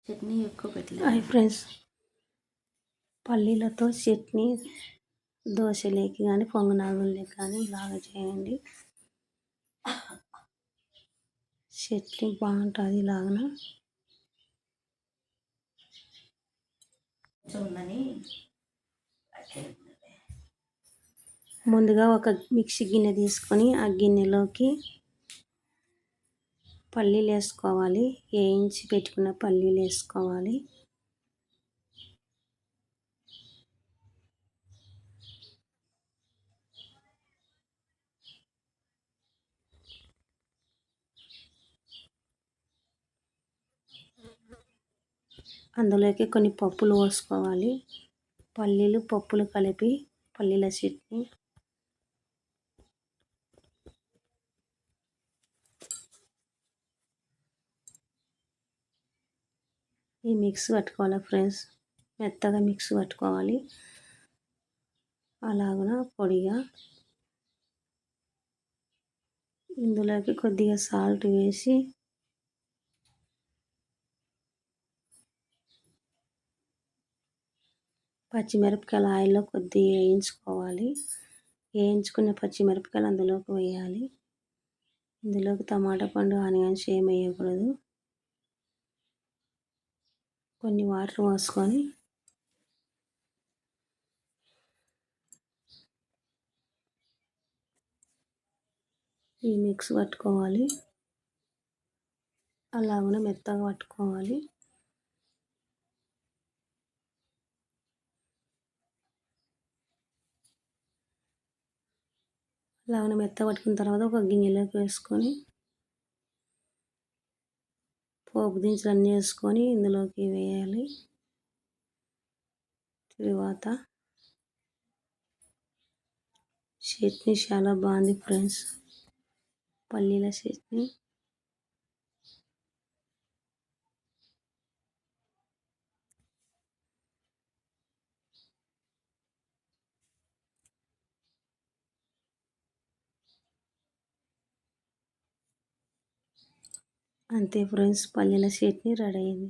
చట్నీ ఎక్కువ పెట్టలేదు. Hi friends, పల్లీలతో chutney దోశలేకి కానీ పొంగనాలులోకి కానీ ఇలాగ చేయండి. చట్నీ బాగుంటుంది. ఇలాగన ఉందని ముందుగా ఒక మిక్సీ గిన్నె తీసుకొని ఆ గిన్నెలోకి పల్లీలు వేసుకోవాలి. వేయించి పెట్టుకున్న పల్లీలు వేసుకోవాలి. అందులోకి కొన్ని పప్పులు పోసుకోవాలి. పల్లీలు పప్పులు కలిపి పల్లీల చట్నీ. ఈ మిక్స్ పట్టుకోవాలి ఫ్రెండ్స్, మెత్తగా మిక్స్ పట్టుకోవాలి. అలాగున పొడిగా ఇందులోకి కొద్దిగా సాల్ట్ వేసి పచ్చిమిరపకాయలు ఆయిల్లో కొద్దిగా వేయించుకోవాలి. వేయించుకున్న పచ్చిమిరపకాయలు అందులోకి వేయాలి. ఇందులోకి టమాటా పండు ఆనియన్స్ ఏమి వేయకూడదు. కొన్ని వాటర్ పోసుకొని ఈ మిక్స్ పట్టుకోవాలి. అలాగనే మెత్తగా పట్టుకోవాలి. అలాగనే మెత్తగా పట్టుకున్న తర్వాత ఒక గిన్నెలోకి వేసుకొని పోపు దినుసులు అన్నీ వేసుకొని ఇందులోకి వేయాలి. తర్వాత చట్నీ చాలా బాగుంది ఫ్రెండ్స్, పల్లీల చట్నీ. అంతే ఫ్రెండ్స్, పల్లీల చట్నీ రెడీ అయింది.